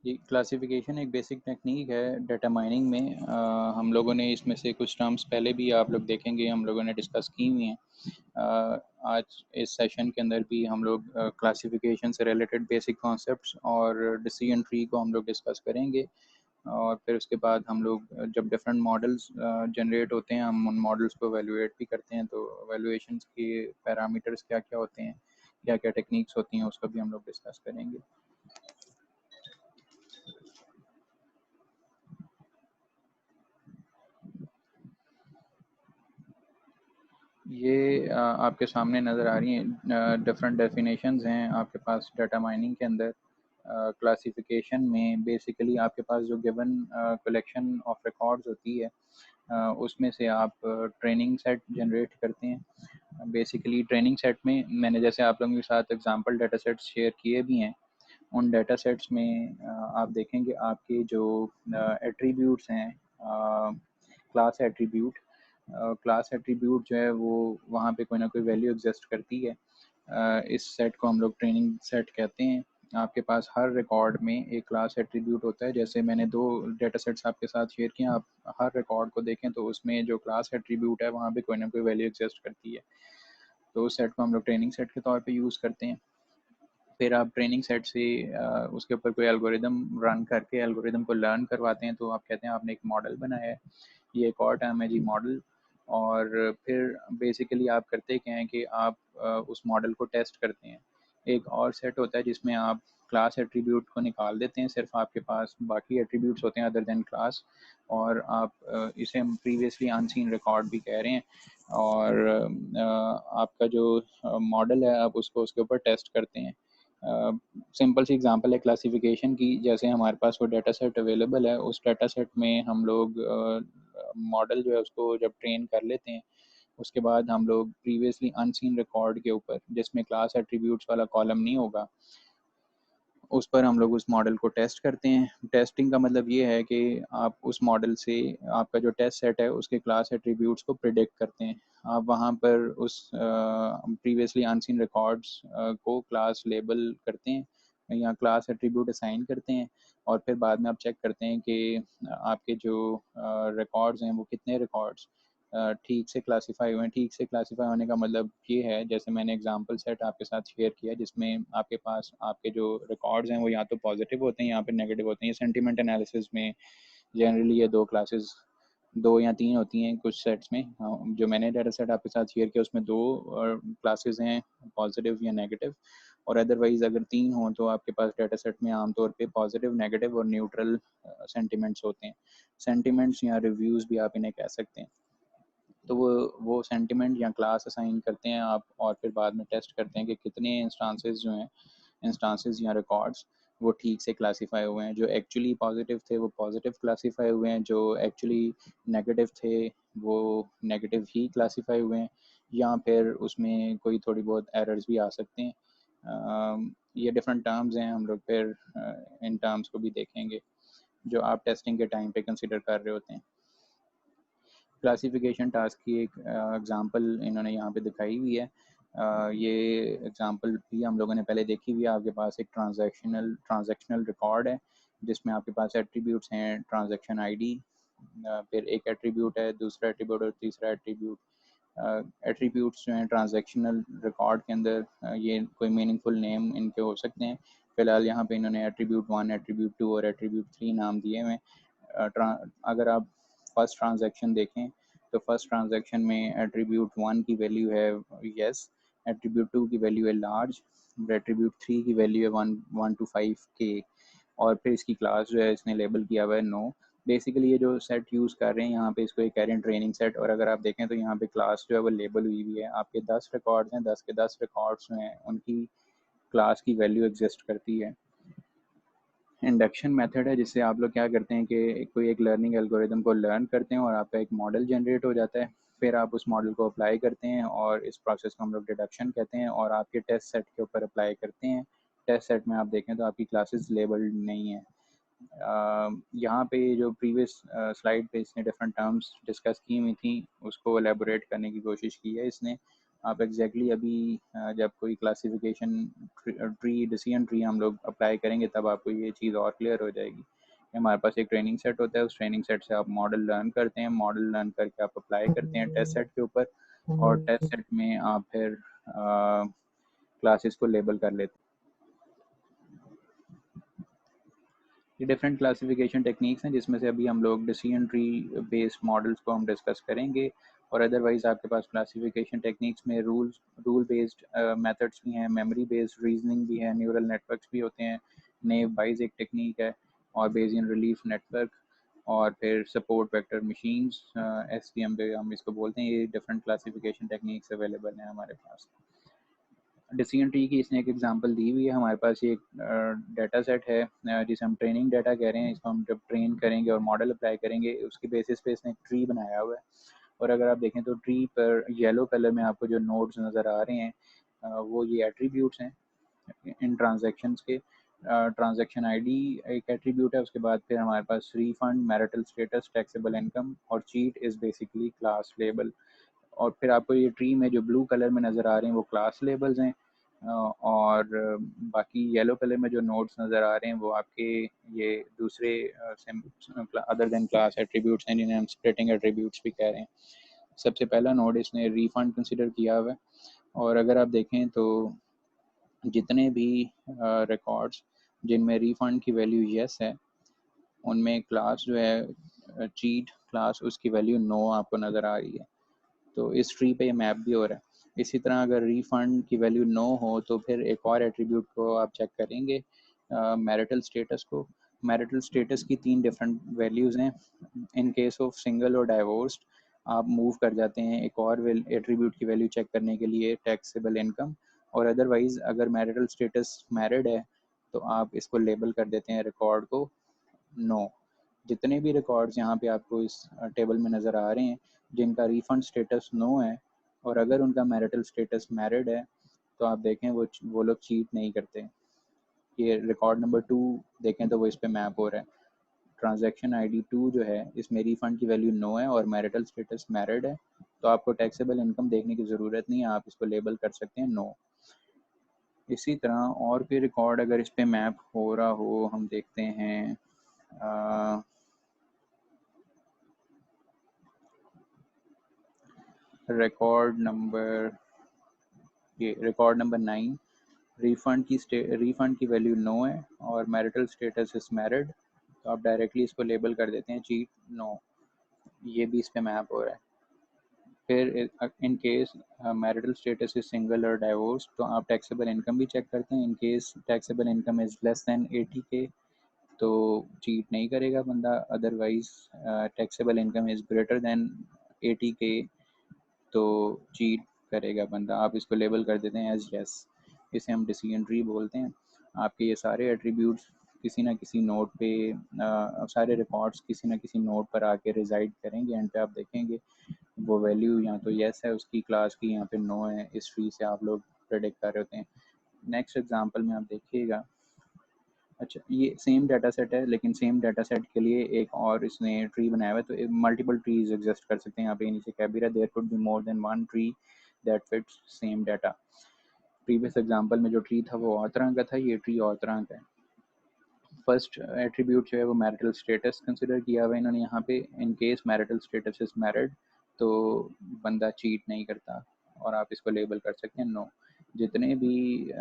ये क्लासिफिकेशन एक basic technique है डेटा माइनिंग में। हम लोगों ने इसमें से कुछ टर्म्स पहले भी आप लोग देखेंगे हम लोगों ने डिस्कस की हुई हैं। आज इस सेशन के अंदर भी हम लोग क्लासिफिकेशन से रिलेटेड बेसिक कॉन्सेप्ट्स और डिसीजन ट्री को हम लोग डिस्कस करेंगे। और फिर उसके बाद हम लोग जब डिफरेंट मॉडल्स जनरेट होते हैं हम उन मॉडल्स को एवेलुएट भी करते हैं, तो एवेलुएशंस के पैरामीटर्स क्या क्या होते हैं, क्या क्या टेक्निक्स होती हैं, उसको भी हम लोग डिस्कस करेंगे। ये आपके सामने नज़र आ रही हैं डिफरेंट डेफिनेशंस हैं आपके पास डाटा माइनिंग के अंदर। क्लासिफिकेशन में बेसिकली आपके पास जो गिवन कलेक्शन ऑफ रिकॉर्ड्स होती है उसमें से आप ट्रेनिंग सेट जनरेट करते हैं। बेसिकली ट्रेनिंग सेट में मैंने जैसे आप लोगों के साथ एग्जांपल डाटा सेट्स शेयर किए भी हैं, उन डाटा सेट्स में आप देखेंगे आपके जो एट्रीब्यूट्स हैं, क्लास एट्रीब्यूट, क्लास एट्रीब्यूट जो है वो वहाँ पे कोई ना कोई वैल्यू एग्जिस्ट करती है। इस सेट को हम लोग ट्रेनिंग सेट कहते हैं। आपके पास हर रिकॉर्ड में एक क्लास एट्रीब्यूट होता है। जैसे मैंने दो डेटा सेट्स आपके साथ शेयर किए, आप हर रिकॉर्ड को देखें तो उसमें जो क्लास एट्रीब्यूट है वहाँ पे कोई ना कोई वैल्यू एग्जिस्ट करती है। तो उस सेट को हम लोग ट्रेनिंग सेट के तौर पे यूज़ करते हैं। फिर आप ट्रेनिंग सेट से उसके ऊपर कोई एल्गोरिदम रन करके एल्गोरिदम को लर्न करवाते हैं, तो आप कहते हैं आपने एक मॉडल बनाया है। ये एक और टर्म है जी, मॉडल। और फिर बेसिकली आप करते क्या हैं कि आप उस मॉडल को टेस्ट करते हैं। एक और सेट होता है जिसमें आप क्लास एट्रीब्यूट को निकाल देते हैं, सिर्फ आपके पास बाकी एट्रीब्यूट्स होते हैं अदर देन क्लास, और आप इसे हम प्रीवियसली अनसीन रिकॉर्ड भी कह रहे हैं। और आपका जो मॉडल है आप उसको उसके ऊपर टेस्ट करते हैं। सिंपल सी एग्जांपल है क्लासिफिकेशन की, जैसे हमारे पास वो डाटा सेट अवेलेबल है, उस डाटा सेट में हम लोग मॉडल जो है उसको जब ट्रेन कर लेते हैं, उसके बाद हम लोग प्रीवियसली अनसीन रिकॉर्ड के ऊपर जिसमें क्लास एट्रीब्यूट्स वाला कॉलम नहीं होगा, उस पर हम लोग उस मॉडल को टेस्ट करते हैं। टेस्टिंग का मतलब ये है कि आप उस मॉडल से आपका जो टेस्ट सेट है उसके क्लास एट्रीब्यूट्स को प्रिडिक्ट करते हैं। आप वहाँ पर उस प्रीवियसली अनसीन रिकॉर्ड्स को क्लास लेबल करते हैं या क्लास एट्रीब्यूट असाइन करते हैं, और फिर बाद में आप चेक करते हैं कि आपके जो रिकॉर्ड्स हैं वो कितने रिकॉर्ड्स ठीक से क्लासीफाई हुए हैं। ठीक से क्लासीफाई होने का मतलब ये है, जैसे मैंने एग्जांपल सेट आपके साथ शेयर किया जिसमें आपके पास आपके जो रिकॉर्ड्स हैं वो या तो पॉजिटिव होते हैं या फिर नेगेटिव होते हैं। ये सेंटिमेंट एनालिसिस में जनरली ये दो क्लासेस, दो या तीन होती हैं कुछ सेट्स में। जो मैंने डाटा सेट आपके साथ शेयर किया उसमें दो क्लासेस हैं, पॉजिटिव या नेगेटिव। और अदरवाइज अगर तीन हो तो आपके पास डाटा सेट में आमतौर पे पॉजिटिव, नेगेटिव और न्यूट्रल सेंटिमेंट्स होते हैं। सेंटिमेंट्स या रिव्यूज़ भी आप इन्हें कह सकते हैं। तो वो सेंटिमेंट या क्लास असाइन करते हैं आप, और फिर बाद में टेस्ट करते हैं कि कितने इंस्टांसेस जो हैं, इंस्टांसेस या रिकॉर्ड्स वो ठीक से क्लासीफाई हुए हैं। जो एक्चुअली पॉजिटिव थे वो पॉजिटिव क्लासीफाई हुए हैं, जो एक्चुअली नेगेटिव थे वो नेगेटिव ही क्लासीफाई हुए हैं, या फिर उसमें कोई थोड़ी बहुत एरर्स भी आ सकते हैं। ये डिफरेंट टर्म्स हैं, हम लोग फिर इन टर्म्स को भी देखेंगे जो आप टेस्टिंग के टाइम पे कंसिडर कर रहे होते हैं। क्लासिफिकेशन टास्क की एक एग्जांपल इन्होंने यहाँ पे दिखाई हुई है। ये एग्जांपल भी हम लोगों ने पहले देखी हुई है। आपके पास एक ट्रांजैक्शनल रिकॉर्ड है जिसमें आपके पास एट्रीब्यूट्स हैं, ट्रांजैक्शन आईडी, फिर एक एट्रीब्यूट है, दूसरा एट्रीब्यूट और तीसरा एट्रीब्यूट। एट्रीब्यूट्स जो हैं ट्रांजैक्शनल रिकॉर्ड के अंदर ये कोई मीनिंगफुल नेम इनके हो सकते हैं। फिलहाल यहाँ पे इन्होंने एट्रीब्यूट 1, एट्रीब्यूट 2 और एट्रीब्यूट 3 नाम दिए हुए हैं। अगर आप फर्स्ट ट्रांजैक्शन देखें तो फर्स्ट ट्रांजैक्शन में एट्रीब्यूट 1 की वैल्यू है यस, एट्रीब्यूट 2 की वैल्यू है लार्ज, एट्रीब्यूट 3 की वैल्यू है 1 to 5 के, और फिर इसकी क्लास जो है इसने लेबल किया हुआ है नो। बेसिकली ये जो सेट यूज़ कर रहे हैं यहाँ पे इसको एक कह रहे हैं ट्रेनिंग सेट, और अगर आप देखें तो यहाँ पे क्लास जो है वो लेबल हुई हुई है। आपके 10 रिकॉर्ड्स हैं, 10 के 10 रिकॉर्ड्स जो हैं उनकी क्लास की वैल्यू एग्जिस्ट करती है। इंडक्शन मेथड है जिससे आप लोग क्या करते हैं कि कोई एक लर्निंग एल्गोरिदम को लर्न करते हैं और आपका एक मॉडल जनरेट हो जाता है। फिर आप उस मॉडल को अप्लाई करते हैं और इस प्रोसेस को हम लोग डिडक्शन कहते हैं, और आपके टेस्ट सेट के ऊपर अप्लाई करते हैं। टेस्ट सेट में आप देखें तो आपकी क्लासेस लेबल्ड नहीं है। यहाँ पे जो प्रीवियस स्लाइड पे इसने डिफरेंट टर्म्स डिस्कस की हुई थी उसको एलेबोरेट करने की कोशिश की है इसने। आप एग्जैक्टली अभी जब कोई क्लासिफिकेशन ट्री डिसीजन ट्री हम लोग अप्लाई करेंगे तब आपको ये चीज़ और क्लियर हो जाएगी। हमारे पास एक ट्रेनिंग सेट होता है, उस ट्रेनिंग सेट से आप मॉडल लर्न करते हैं, मॉडल लर्न करके आप अप्लाई करते हैं टेस्ट सेट के ऊपर, और टेस्ट सेट में आप फिर क्लासेस को लेबल कर लेते हैं। ये डिफरेंट क्लासिफिकेशन टेक्निक्स हैं जिसमें से अभी हम लोग डिसीजन ट्री बेस्ड मॉडल्स को हम डिस्कस करेंगे, और अदरवाइज आपके पास क्लासिफिकेशन टेक्निक्स में रूल बेस्ड मेथड्स भी हैं, मेमोरी बेस्ड रीजनिंग भी है, न्यूरल नेटवर्क्स भी होते हैं, नेव बाइज एक टेक्निक है, और बेसियन रिलीफ नेटवर्क, और फिर सपोर्ट वेक्टर मशीन्स, SVM पे हम इसको बोलते हैं। ये डिफरेंट क्लासिफिकेशन टेक्निक्स अवेलेबल हैं हमारे पास। डिसीजन ट्री की इसने एक एग्जांपल दी हुई है। हमारे पास ये एक डाटा सेट है जिसे हम ट्रेनिंग डाटा कह रहे हैं। इसको हम जब ट्रेन करेंगे और मॉडल अप्लाई करेंगे उसकी बेसिस पे इसने एक ट्री बनाया हुआ है। और अगर आप देखें तो ट्री पर येलो कलर में आपको जो नोड्स नज़र आ रहे हैं वो ये एट्रीब्यूट्स हैं इन ट्रांजैक्शंस के। ट्रांजैक्शन आईडी एक एट्रीब्यूट है, उसके बाद फिर हमारे पास refund, marital status, taxable income, और cheat is basically class label. और फिर आपको ये ट्री में जो ब्लू कलर में नज़र आ रहे हैं वो क्लास लेबल्स हैं, और बाकी येलो कलर में जो नोड्स नज़र आ रहे हैं वो आपके ये दूसरे अदर देन क्लास एट्रीब्यूट्स हैं जिन्हें हम स्प्लिटिंग एट्रीब्यूट्स भी कह रहे हैं। सबसे पहला नोड इसने रिफंड कंसिडर किया हुआ है, और अगर आप देखें तो जितने भी रिकॉर्ड्स जिनमें रिफंड की वैल्यू येस है उनमें क्लास जो है चीट क्लास, उसकी वैल्यू नो आपको नज़र आ रही है। तो इस ट्री पे ये मैप भी हो रहा है। इसी तरह अगर रिफंड की वैल्यू नो हो तो फिर एक और एट्रीब्यूट को आप चेक करेंगे, मैरिटल स्टेटस को। मैरिटल स्टेटस की 3 डिफरेंट वैल्यूज़ हैं। इन केस ऑफ सिंगल और डाइवोर्स्ड आप मूव कर जाते हैं एक और एट्रीब्यूट की वैल्यू चेक करने के लिए, टैक्सेबल इनकम, और अदरवाइज अगर मैरिटल स्टेटस मैरिड है तो आप इसको लेबल कर देते हैं रिकॉर्ड को नो। जितने भी रिकॉर्ड्स यहाँ पे आपको इस टेबल में नज़र आ रहे हैं जिनका रिफंड स्टेटस नो है और अगर उनका मैरिटल स्टेटस मैरिड है तो आप देखें वो लोग चीट नहीं करते। ये रिकॉर्ड नंबर 2 देखें तो वो इस पे मैप हो रहा है। ट्रांजैक्शन आईडी 2 जो है इसमें रिफंड की वैल्यू नो है और मैरिटल स्टेटस मैरिड है, तो आपको टैक्सेबल इनकम देखने की ज़रूरत नहीं है, आप इसको लेबल कर सकते हैं नो। इसी तरह और भी रिकॉर्ड अगर इस पे मैप हो रहा हो, हम देखते हैं रिकॉर्ड नंबर 9, रिफंड की वैल्यू नो है और मैरिटल स्टेटस इज मैरिड, तो आप डायरेक्टली इसको लेबल कर देते हैं चीट नो। ये भी इस पे मैप हो रहा है। फिर इन case marital status is single और डाइवोर्स तो आप टैक्सेबल इनकम भी चेक करते हैं। In case taxable income is less than 80K तो चीट नहीं करेगा बंदा, otherwise taxable income is greater than 80K तो चीट करेगा बंदा। आप इसको लेबल कर देते हैं एज यस। इसे हम डिसीजन ट्री बोलते हैं। आपके ये सारे एट्रीब्यूट्स किसी ना किसी नोड पे सारे रिकॉर्ड्स किसी ना किसी नोड पर आके रिजाइड करेंगे। एंड पे आप देखेंगे वो वैल्यू यहाँ तो येस है उसकी क्लास की, यहाँ पे नो है। इस ट्री से आप लोग प्रेडिक्ट कर रहे होते हैं। नेक्स्ट एग्जांपल में आप देखिएगा, अच्छा ये सेम डाटा सेट है लेकिन सेम डाटा सेट के लिए एक और इसने ट्री बनाया हुआ है, तो मल्टीपल ट्रीज एग्जिस्ट कर सकते हैं। यहाँ पे नीचे कह भी रहा है there could be more than one tree that fits same data. Previous example में जो ट्री था वो और तरह का था, ये ट्री और तरह का है। फर्स्ट एट्रीब्यूट जो है वो मैरिटल स्टेटस कंसिडर किया हुआ है इन्होंने यहाँ पे। इन case marital status is married तो बंदा चीट नहीं करता और आप इसको लेबल कर सकते हैं नो। जितने भी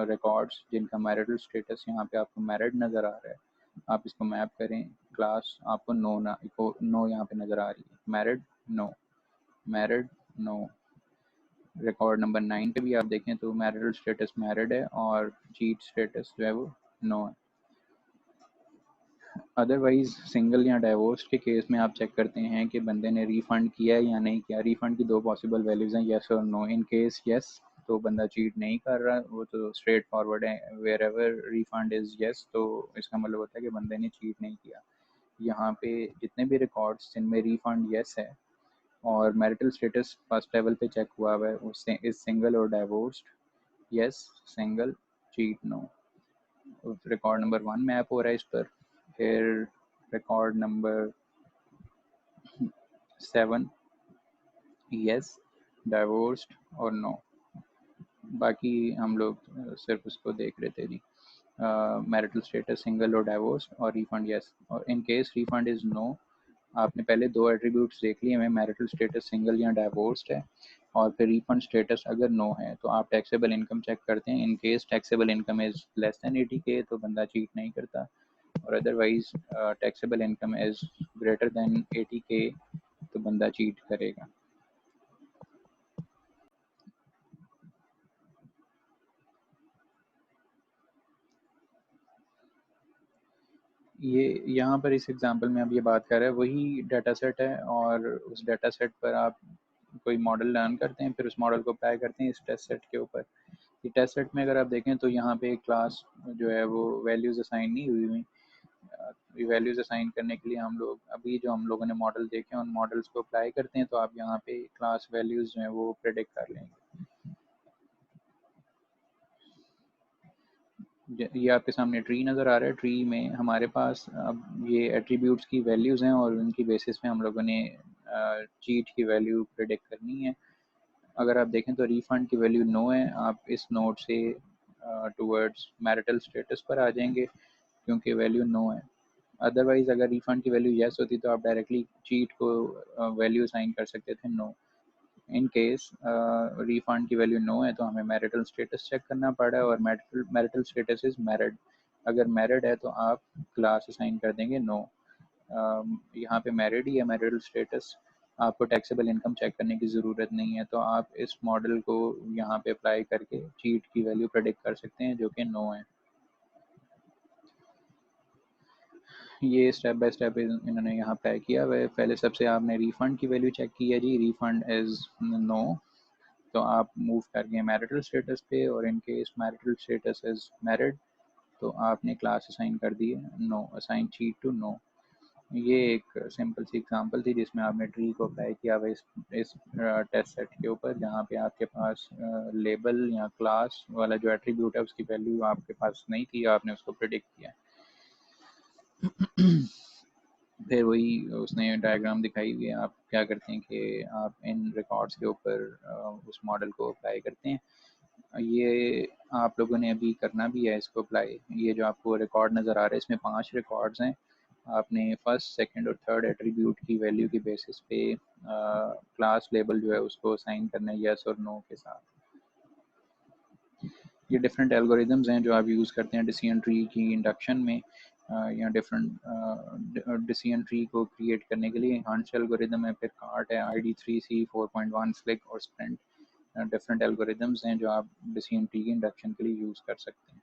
रिकॉर्ड्स जिनका मैरिटल स्टेटस यहाँ पे आपको मैरिड नज़र आ रहा है आप इसको मैप करें, क्लास आपको नो यहाँ पे नज़र आ रही है, married no, married no. Record number 9 पे भी आप देखें तो मैरिटल स्टेटस मैरिड है और चीट स्टेटस जो है वो नो है। अदरवाइज सिंगल या डाइवोर्स के केस में आप चेक करते हैं कि बंदे ने रिफ़ंड किया है या नहीं किया। रिफ़ंड की 2 पॉसिबल वैल्यूज़ हैं, येस और नो। इन केस येस तो बंदा चीट नहीं कर रहा, वो तो स्ट्रेट फॉरवर्ड है। Wherever refund is yes तो इसका मतलब होता है कि बंदे ने चीट नहीं किया। यहाँ पे जितने भी रिकॉर्ड्स जिनमें रिफ़ंड येस है और मैरिटल स्टेटस फर्स्ट लेवल पे चेक हुआ है उससे इज सिंगल और divorced, yes single, cheat no. Record number 1 map हो रहा है इस पर। फिर रिकॉर्ड नंबर 7 यस, डाइवोर्स्ड और नो। बाकी हम लोग सिर्फ उसको देख रहे थे जी, मैरिटल स्टेटस सिंगल और डाइवोर्स्ड और रिफंड यस, और in case refund is no. आपने पहले दो एट्रीब्यूट्स देख लिए हमें, मैरिटल स्टेटस सिंगल या डाइवोर्स्ड है, और फिर रिफंड स्टेटस अगर नो है तो आप टैक्सेबल इनकम चेक करते हैं। In case taxable income is less than 80K तो बंदा चीट नहीं करता, और otherwise taxable income is greater than 80K तो बंदा चीट करेगा। ये यहाँ पर इस एग्जांपल में अब ये बात कर रहे हैं वही डाटा सेट है, और उस डाटा सेट पर आप कोई मॉडल लर्न करते हैं, फिर उस मॉडल को अप्लाई करते हैं इस टेस्ट सेट के ऊपर। ये टेस्ट सेट में अगर आप देखें तो यहाँ पे क्लास जो है वो वैल्यूज़ असाइन नहीं हुई हुई। वैल्यूज़ असाइन करने के लिए हम लोग अभी जो हम लोगों ने मॉडल देखे उन मॉडल्स को अप्लाई करते हैं, तो आप यहाँ पे क्लास वैल्यूज़ जो हैं वो प्रेडिक्ट कर लेंगे। ये आपके सामने ट्री नज़र आ रहा है, ट्री में हमारे पास अब ये एट्रीब्यूट्स की वैल्यूज़ हैं और उनकी बेसिस पे हम लोगों ने चीट की वैल्यू प्रेडिक्ट करनी है। अगर आप देखें तो रिफ़ंड की वैल्यू नो है, आप इस नोट से टूवर्ड्स मैरिटल स्टेटस पर आ जाएंगे क्योंकि वैल्यू नो है। अदरवाइज़ अगर रिफ़ंड की वैल्यू येस होती तो आप डायरेक्टली चीट को वैल्यू असाइन कर सकते थे नो। इन केस रिफंड की वैल्यू नो है तो हमें मैरिटल स्टेटस चेक करना पड़ा है, और marital marital status is married. अगर मैरिड है तो आप क्लास असाइन कर देंगे नो। यहाँ पे मैरिड ही है मैरिटल स्टेटस, आपको टैक्सेबल इनकम चेक करने की ज़रूरत नहीं है, तो आप इस मॉडल को यहाँ पे अप्लाई करके चीट की वैल्यू प्रेडिक्ट कर सकते हैं जो कि नो है। ये स्टेप बाय स्टेप इन्होंने यहाँ अप्लाई किया हुआ है। पहले सबसे आपने रिफ़ंड की वैल्यू चेक की है जी, रिफ़ंड इज़ नो, तो आप मूव कर गए मैरिटल स्टेटस पे, और in case marital status is married तो आपने क्लास असाइन कर दी है no, assign cheat to no. ये एक सिंपल सी एग्जांपल थी जिसमें आपने ट्री को अप्लाई किया हुआ इस टेस्ट सेट के ऊपर, जहाँ पे आपके पास लेबल या क्लास वाला जो एट्रीब्यूट है उसकी वैल्यू आपके पास नहीं थी, आपने उसको प्रिडिक्ट किया। फिर वही उसने डायग्राम दिखाई हुई है, आप क्या करते हैं कि आप इन रिकॉर्ड्स के ऊपर उस मॉडल को अप्लाई करते हैं। ये आप लोगों ने अभी करना भी है इसको अप्लाई। ये जो आपको रिकॉर्ड नज़र आ रहा है इसमें 5 रिकॉर्ड्स हैं। आपने फर्स्ट सेकंड और थर्ड एट्रीब्यूट की वैल्यू की बेसिस पे क्लास लेबल जो है उसको असाइन करना है यस और नो के साथ। ये डिफरेंट एल्गोरिदम्स हैं जो आप यूज़ करते हैं डिसीजन ट्री की इंडक्शन में, या डिफरेंट डिसीजन ट्री को क्रिएट करने के लिए। हंस एल्गोरिदम है, फिर कार्ट है, ID3C 4.1 स्लिक और स्प्रिंट। डिफरेंट एल्गोरिदम्स हैं जो आप डिसीजन ट्री की इंडक्शन के लिए यूज़ कर सकते हैं।